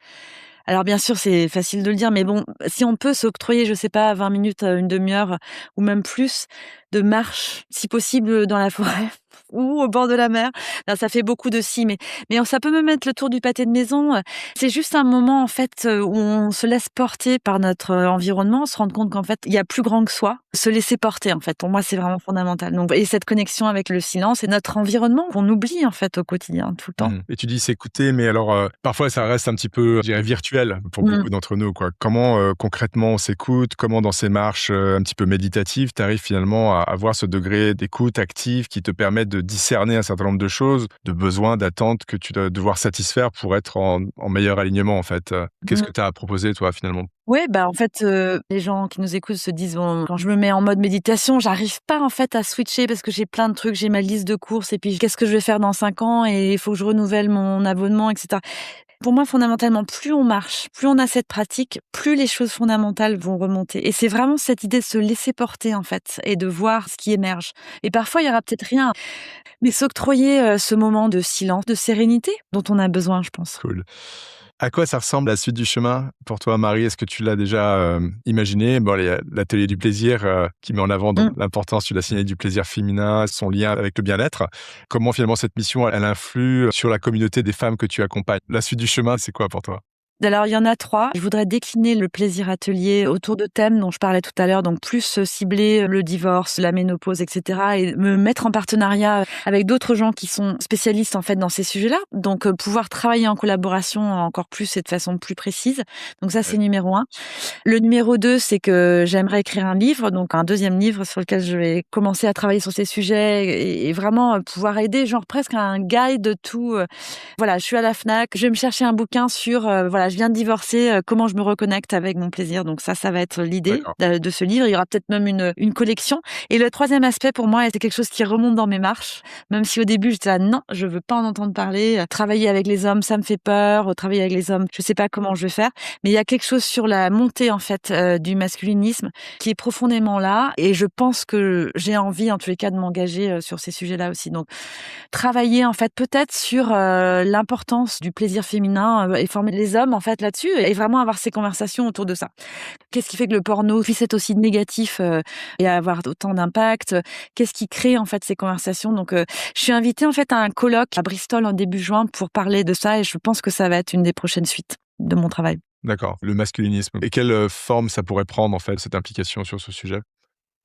Alors bien sûr, c'est facile de le dire, mais bon, si on peut s'octroyer, je sais pas, 20 minutes, une demi-heure ou même plus de marche, si possible, dans la forêt ou au bord de la mer. Non, ça fait beaucoup de si, mais ça peut me mettre le tour du pâté de maison. C'est juste un moment, en fait, où on se laisse porter par notre, environnement, se rendre compte qu'en fait, il y a plus grand que soi. Se laisser porter, en fait, pour moi, c'est vraiment fondamental. Donc et cette connexion avec le silence et notre environnement qu'on oublie, en fait, au quotidien, tout le temps. Mmh. Et tu dis s'écouter, mais alors, parfois ça reste un petit peu, je dirais, virtuel pour Mmh. beaucoup d'entre nous, quoi. Comment, concrètement on s'écoute? Comment dans ces marches, un petit peu méditatives, tu arrives finalement à avoir ce degré d'écoute active qui te permet de discerner un certain nombre de choses, de besoins, d'attentes que tu dois devoir satisfaire pour être en meilleur alignement, en fait? Qu'est-ce Mmh. que tu as à proposer toi, finalement? Ouais, bah, en fait, les gens qui nous écoutent se disent: «Bon, quand je me mets en mode méditation, j'arrive pas, en fait, à switcher parce que j'ai plein de trucs, j'ai ma liste de courses et puis qu'est-ce que je vais faire dans 5 ans et il faut que je renouvelle mon abonnement et cetera». Pour moi, fondamentalement, plus on marche, plus on a cette pratique, plus les choses fondamentales vont remonter et c'est vraiment cette idée de se laisser porter, en fait et de voir ce qui émerge et parfois, il y aura peut-être rien, mais s'octroyer, ce moment de silence, de sérénité dont on a besoin, je pense. Cool. À quoi ça ressemble la suite du chemin pour toi, Marie? Est-ce que tu l'as déjà, imaginé? Bon, il y a l'atelier du plaisir, qui met en avant donc Mmh. l'importance, tu l'as signalé, du plaisir féminin, son lien avec le bien-être. Comment finalement cette mission, elle influe sur la communauté des femmes que tu accompagnes? La suite du chemin, c'est quoi pour toi? Alors, il y en a 3. Je voudrais décliner le plaisir atelier autour de thèmes dont je parlais tout à l'heure, donc plus cibler le divorce, la ménopause, et cetera et me mettre en partenariat avec d'autres gens qui sont spécialistes, en fait, dans ces sujets-là. Donc, pouvoir travailler en collaboration encore plus et de façon plus précise. Donc ça, c'est Ouais, numéro 1. Le numéro 2, c'est que j'aimerais écrire un livre, donc un deuxième livre sur lequel je vais commencer à travailler sur ces sujets et vraiment pouvoir aider, genre presque un guide de tout. Voilà, je suis à la Fnac, je vais me chercher un bouquin sur, voilà, je viens de divorcer, comment je me reconnecte avec mon plaisir. Donc ça va être l'idée d'accord. de ce livre. Il y aura peut-être même une collection. Et le troisième aspect pour moi, c'est quelque chose qui remonte dans mes marches, même si au début j'étais là: «Non, je veux pas en entendre parler, travailler avec les hommes, ça me fait peur, travailler avec les hommes, je sais pas comment je vais faire». Mais il y a quelque chose sur la montée, en fait, du masculinisme qui est profondément là et je pense que j'ai envie, en tous les cas, de m'engager, sur ces sujets-là aussi. Donc travailler, en fait, peut-être sur, l'importance du plaisir féminin, et former les hommes hommes, en fait, là-dessus et vraiment avoir ces conversations autour de ça. Qu'est-ce qui fait que le porno puisse être aussi négatif, et avoir autant d'impact? Qu'est-ce qui crée, en fait, ces conversations? Donc, je suis invitée, en fait, à un colloque à Bristol en début juin pour parler de ça et je pense que ça va être une des prochaines suites de mon travail. D'accord, le masculinisme. Et quelle, forme ça pourrait prendre, en fait, cette implication sur ce sujet?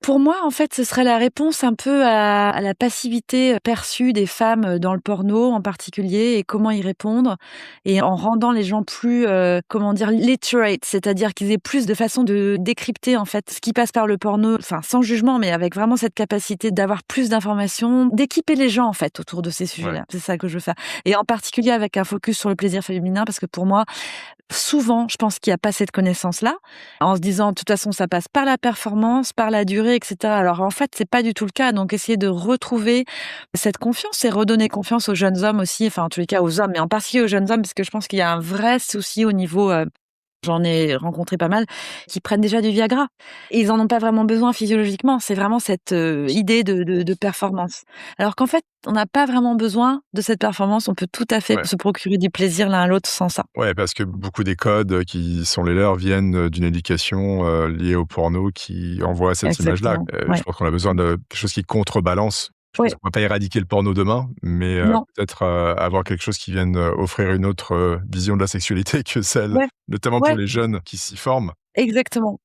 Pour moi, en fait, ce serait la réponse un peu à la passivité perçue des femmes dans le porno en particulier et comment y répondre et en rendant les gens plus, comment dire? Literate, c'est-à-dire qu'ils aient plus de façons de décrypter, en fait, ce qui passe par le porno, enfin, sans jugement, mais avec vraiment cette capacité d'avoir plus d'informations, d'équiper les gens, en fait, autour de ces Ouais. sujets-là. C'est ça que je veux faire et en particulier avec un focus sur le plaisir féminin parce que pour moi, souvent, je pense qu'il y a pas cette connaissance-là, en se disant: «De toute façon, ça passe par la performance, par la durée et cetera». Alors en fait, c'est pas du tout le cas, donc essayer de retrouver cette confiance et redonner confiance aux jeunes hommes aussi, enfin en tous les cas aux hommes, mais en particulier aux jeunes hommes, parce que je pense qu'il y a un vrai souci au niveau, j'en ai rencontré pas mal, qui prennent déjà du Viagra et ils en ont pas vraiment besoin physiologiquement. C'est vraiment cette, idée de performance. Alors qu'en fait, on n'a pas vraiment besoin de cette performance, on peut tout à fait Ouais. se procurer du plaisir l'un à l'autre sans ça. Ouais, parce que beaucoup des codes, qui sont les leurs viennent, d'une éducation, liée au porno qui envoie cette image-là. Exactement, Je ouais. pense qu'on a besoin de quelque chose qui contrebalance. Je pense Ouais, qu'on va pas éradiquer le porno demain, mais, non, peut-être, avoir quelque chose qui vienne, offrir une autre, vision de la sexualité que celle ouais, notamment pour ouais, les jeunes qui s'y forment. exactement.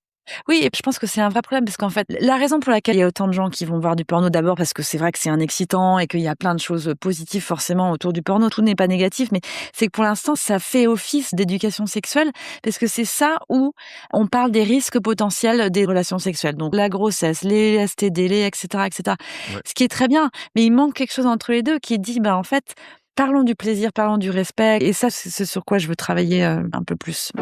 Oui et je pense que c'est un vrai problème parce qu'en fait, la raison pour laquelle il y a autant de gens qui vont voir du porno, d'abord parce que c'est vrai que c'est un excitant et qu'il y a plein de choses positives forcément autour du porno, tout n'est pas négatif, mais c'est que pour l'instant, ça fait office d'éducation sexuelle parce que c'est ça où on parle des risques potentiels des relations sexuelles. Donc la grossesse, les STD, les et cetera et cetera. Ouais. Ce qui est très bien, mais il manque quelque chose entre les 2 qui dit, bah, en fait, parlons du plaisir, parlons du respect et ça, c'est ce sur quoi je veux travailler, un peu plus.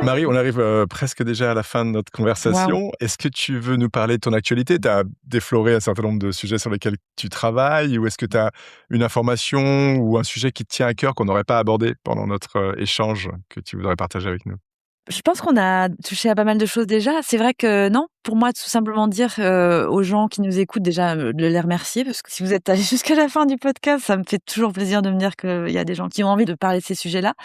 Marie, on arrive, presque déjà à la fin de notre Waouh! conversation. Est-ce que tu veux nous parler de ton actualité? Tu as défloré un certain nombre de sujets sur lesquels tu travailles ou est-ce que tu as une information ou un sujet qui te tient à cœur qu'on n'aurait pas abordé pendant notre, échange que tu voudrais partager avec nous? Je pense qu'on a touché à pas mal de choses déjà. C'est vrai que non, pour moi, tout simplement dire, aux gens qui nous écoutent déjà, de les remercier parce que si vous êtes allés jusqu'à la fin du podcast, ça me fait toujours plaisir de me dire qu'il y a des gens qui ont envie de parler de ces sujets-là.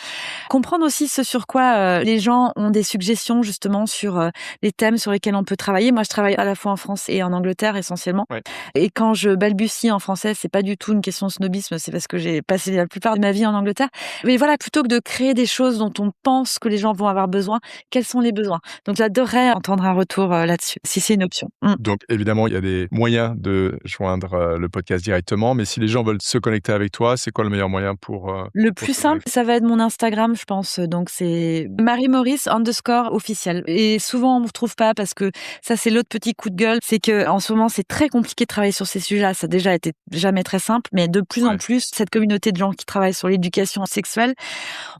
Comprendre aussi ce sur quoi, les gens ont des suggestions justement sur, les thèmes sur lesquels on peut travailler. Moi, je travaille à la fois en France et en Angleterre essentiellement Ouais. et quand je balbutie en français, c'est pas du tout une question de snobisme, c'est parce que j'ai passé la plupart de ma vie en Angleterre. Mais voilà, plutôt que de créer des choses dont on pense que les gens vont avoir besoin, quels sont les besoins? Donc j'adorerais entendre un retour, là-dessus, si c'est une option. Mmh. Donc évidemment, il y a des moyens de joindre, le podcast directement, mais si les gens veulent se connecter avec toi, c'est quoi le meilleur moyen Le pour plus te simple, connecter? ça va être mon Instagram, je pense, donc c'est marie_maurice_officiel et souvent on me retrouve pas parce que ça, c'est l'autre petit coup de gueule, c'est qu'en ce moment, c'est très compliqué de travailler sur ces sujets-là. Ça a déjà été jamais très simple, mais de plus en Ouais. plus, cette communauté de gens qui travaillent sur l'éducation sexuelle,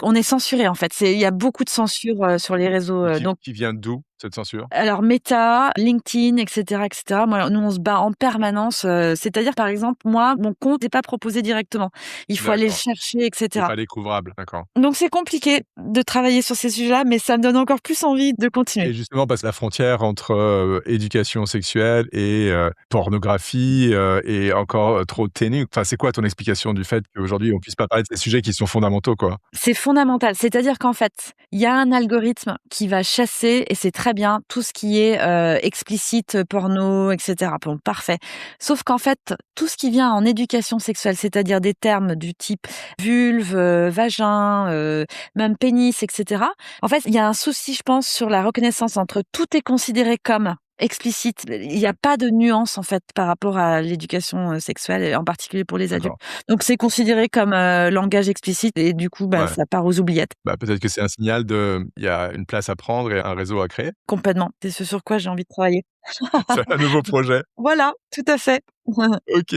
on est censuré, en fait. Il y a beaucoup de censure, sur les réseaux, Et donc qui vient d'où cette censure? alors Meta, LinkedIn et cetera et cetera. Moi, nous, on se bat en permanence, c'est-à-dire, par exemple, moi, mon compte n'est pas proposé directement. Il faut aller le D'accord, chercher et c'est cetera. pas découvrable, d'accord. Donc c'est compliqué de travailler sur ces sujets-là, mais ça me donne encore plus envie de continuer. Et justement, parce que la frontière entre, éducation sexuelle et pornographie, est encore, trop ténue. Enfin, c'est quoi ton explication du fait qu'aujourd'hui on puisse pas parler de ces sujets qui sont fondamentaux, quoi? C'est fondamental, c'est-à-dire qu'en fait, il y a un algorithme qui va chasser et c'est très bien tout ce qui est, explicite, porno et cetera. Bon, parfait. Sauf qu'en fait, tout ce qui vient en éducation sexuelle, c'est-à-dire des termes du type vulve, vagin, même pénis et cetera. En fait, il y a un souci, je pense, sur la reconnaissance entre tout est considéré comme explicite. Il y a Ouais, pas de nuance, en fait, par rapport à l'éducation, sexuelle et en particulier pour les adultes. d'accord. Donc c'est considéré comme, langage explicite et du coup, bah, Ouais. ça part aux oubliettes, Bah, peut-être que c'est un signal de il y a une place à prendre et un réseau à créer. complètement. C'est ce sur quoi j'ai envie de travailler. C'est un nouveau projet. Voilà, tout à fait. OK,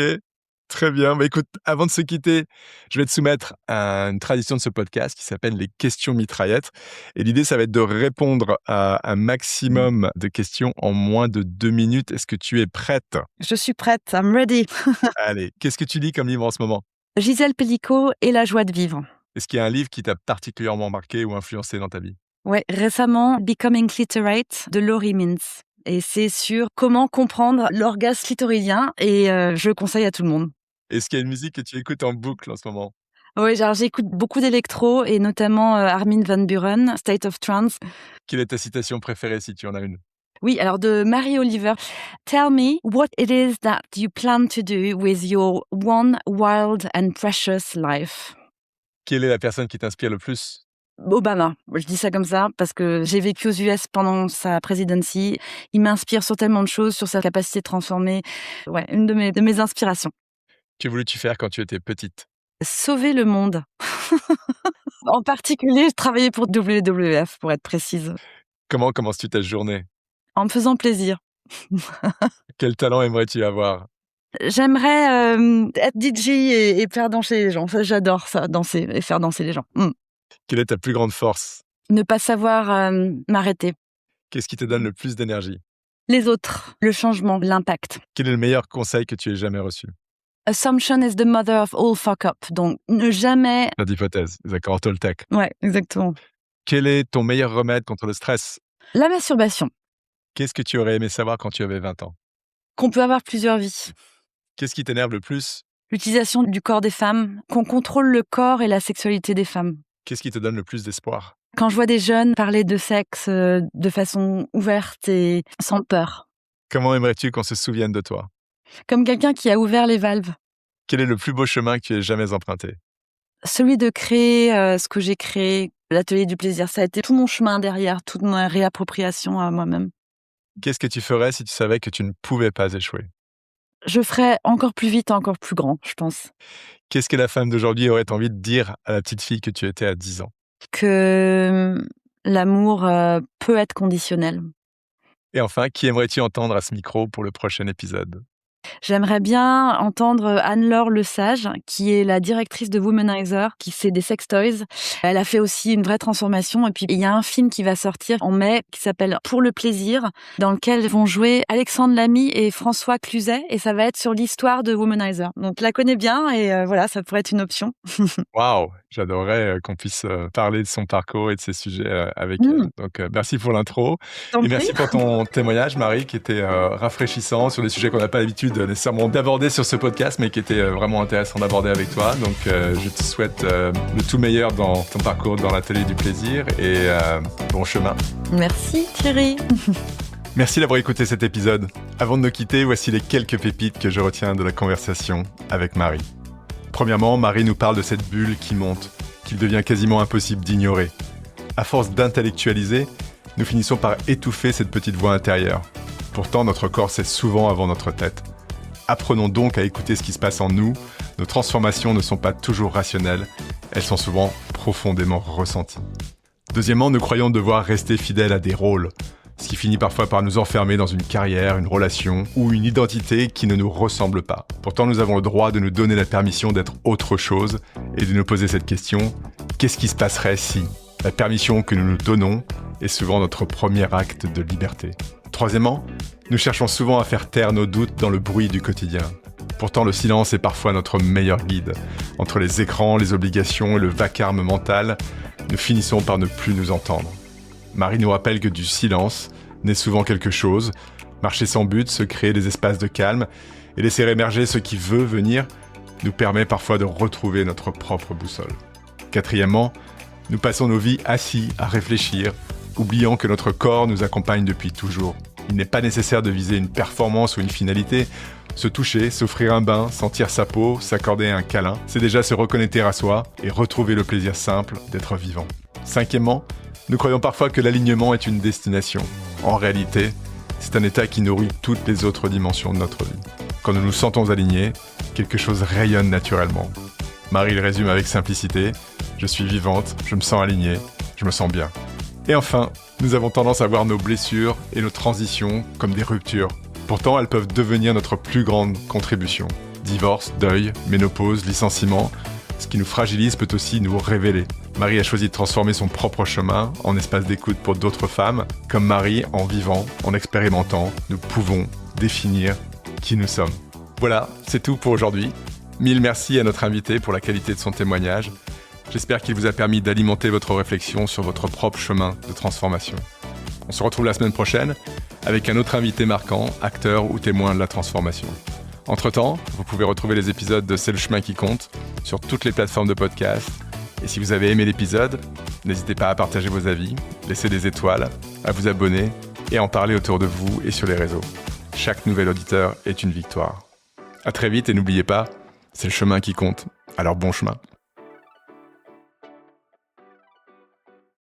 très bien. Bah, écoute, avant de se quitter, je vais te soumettre à une tradition de ce podcast qui s'appelle les questions mitraillettes et l'idée, ça va être de répondre à un maximum de questions en moins de 2 minutes. Est-ce que tu es prête? Je suis prête, I'm ready. Allez, qu'est-ce que tu lis comme livre en ce moment? Gisèle Pellicot et la joie de vivre. Est-ce qu'il y a un livre qui t'a particulièrement marqué ou influencé dans ta vie? Ouais, récemment, Becoming Cliterate de Laurie Mintz et c'est sur comment comprendre l'orgasme clitoridien et je le conseille à tout le monde. Est-ce qu'il y a une musique que tu écoutes en boucle en ce moment? Oui, genre j'écoute beaucoup d'électro et notamment Armin van Buuren, State of Trance. Quelle est ta citation préférée si tu en as une? Oui, alors de Mary Oliver. Tell me what it is that you plan to do with your one wild and precious life. Quelle est la personne qui t'inspire le plus? Obama, je dis ça comme ça parce que j'ai vécu aux US pendant sa presidency. Il m'inspire sur tellement de choses, sur sa capacité de transformer. Ouais, une de mes inspirations. Que voulais-tu faire quand tu étais petite? Sauver le monde. En particulier, je travaillais pour WWF, pour être précise, Comment commences-tu ta journée? en me faisant plaisir. Quel talent aimerais-tu avoir? J'aimerais, être DJ et faire danser les gens. Ça, j'adore ça, danser et faire danser les gens. Quelle est ta plus grande force? Ne pas savoir, m'arrêter. Qu'est-ce qui te donne le plus d'énergie? Les autres, le changement, l'impact. Quel est le meilleur conseil que tu aies jamais reçu? Assumption is the mother of all fuck up. Donc ne jamais. Pas d'hypothèse, d'accord, Toltec. Ouais, exactement. Quel est ton meilleur remède contre le stress? La masturbation, Qu'est-ce que tu aurais aimé savoir quand tu avais 20 ans? qu'on peut avoir plusieurs vies. Qu'est-ce qui t'énerve le plus? L'utilisation du corps des femmes, qu'on contrôle le corps et la sexualité des femmes. Qu'est-ce qui te donne le plus d'espoir? Quand je vois des jeunes parler de sexe de façon ouverte et sans peur, Comment aimerais-tu qu'on se souvienne de toi? comme quelqu'un qui a ouvert les valves. Quel est le plus beau chemin que tu aies jamais emprunté? Celui de créer ce que j'ai créé, l'atelier du plaisir, ça a été tout mon chemin derrière, toute ma réappropriation à moi-même. Qu'est-ce que tu ferais si tu savais que tu ne pouvais pas échouer? Je ferais encore plus vite, encore plus grand, je pense. Qu'est-ce que la femme d'aujourd'hui aurait envie de dire à la petite fille que tu étais à 10 ans? Que l'amour peut être conditionnel. Et enfin, qui aimerais-tu entendre à ce micro pour le prochain épisode? J'aimerais bien entendre Anne-Laure Lesage, qui est la directrice de Womanizer, qui fait des sex toys. Elle a fait aussi une vraie transformation. Et puis, il y a un film qui va sortir en mai, qui s'appelle Pour le plaisir, dans lequel vont jouer Alexandre Lamy et François Cluzet. Et ça va être sur l'histoire de Womanizer. Donc, je la connais bien et voilà, ça pourrait être une option. Waouh! J'adorerais qu'on puisse parler de son parcours et de ses sujets avec elle. Donc, merci pour l'intro. T'en Et merci prie. pour ton témoignage, Marie, qui était rafraîchissant sur des sujets qu'on n'a pas l'habitude nécessairement d'aborder sur ce podcast, mais qui était vraiment intéressant d'aborder avec toi. Donc, je te souhaite le tout meilleur dans ton parcours dans l'atelier du plaisir et bon chemin. Merci Thierry. Merci d'avoir écouté cet épisode. Avant de nous quitter, voici les quelques pépites que je retiens de la conversation avec Marie. Premièrement, Marie nous parle de cette bulle qui monte, qu'il devient quasiment impossible d'ignorer. À force d'intellectualiser, nous finissons par étouffer cette petite voix intérieure. Pourtant, notre corps sait souvent avant notre tête. Apprenons donc à écouter ce qui se passe en nous. Nos transformations ne sont pas toujours rationnelles, elles sont souvent profondément ressenties. Deuxièmement, nous croyons devoir rester fidèles à des rôles, ce qui finit parfois par nous enfermer dans une carrière, une relation ou une identité qui ne nous ressemble pas. Pourtant, nous avons le droit de nous donner la permission d'être autre chose et de nous poser cette question, qu'est-ce qui se passerait si? La permission que nous nous donnons est souvent notre premier acte de liberté. Troisièmement, nous cherchons souvent à faire taire nos doutes dans le bruit du quotidien. Pourtant, le silence est parfois notre meilleur guide. Entre les écrans, les obligations et le vacarme mental, nous finissons par ne plus nous entendre. Marie nous rappelle que du silence naît souvent quelque chose, marcher sans but, se créer des espaces de calme et laisser émerger ce qui veut venir nous permet parfois de retrouver notre propre boussole. Quatrièmement, nous passons nos vies assis à réfléchir, oubliant que notre corps nous accompagne depuis toujours. Il n'est pas nécessaire de viser une performance ou une finalité. Se toucher, s'offrir un bain, sentir sa peau, s'accorder un câlin, c'est déjà se reconnecter à soi et retrouver le plaisir simple d'être vivant. Cinquièmement, nous croyons parfois que l'alignement est une destination. En réalité, c'est un état qui nourrit toutes les autres dimensions de notre vie. Quand nous nous sentons alignés, quelque chose rayonne naturellement. Marie le résume avec simplicité, je suis vivante, je me sens alignée, je me sens bien. Et enfin, nous avons tendance à voir nos blessures et nos transitions comme des ruptures. Pourtant, elles peuvent devenir notre plus grande contribution. Divorce, deuil, ménopause, licenciement, ce qui nous fragilise peut aussi nous révéler. Marie a choisi de transformer son propre chemin en espace d'écoute pour d'autres femmes. Comme Marie, en vivant, en expérimentant, nous pouvons définir qui nous sommes. Voilà, c'est tout pour aujourd'hui. Mille merci à notre invité pour la qualité de son témoignage. J'espère qu'il vous a permis d'alimenter votre réflexion sur votre propre chemin de transformation. On se retrouve la semaine prochaine avec un autre invité marquant, acteur ou témoin de la transformation. Entre-temps, vous pouvez retrouver les épisodes de C'est le chemin qui compte sur toutes les plateformes de podcast. Et si vous avez aimé l'épisode, n'hésitez pas à partager vos avis, laisser des étoiles, à vous abonner et à en parler autour de vous et sur les réseaux. Chaque nouvel auditeur est une victoire. À très vite et n'oubliez pas, c'est le chemin qui compte. Alors bon chemin.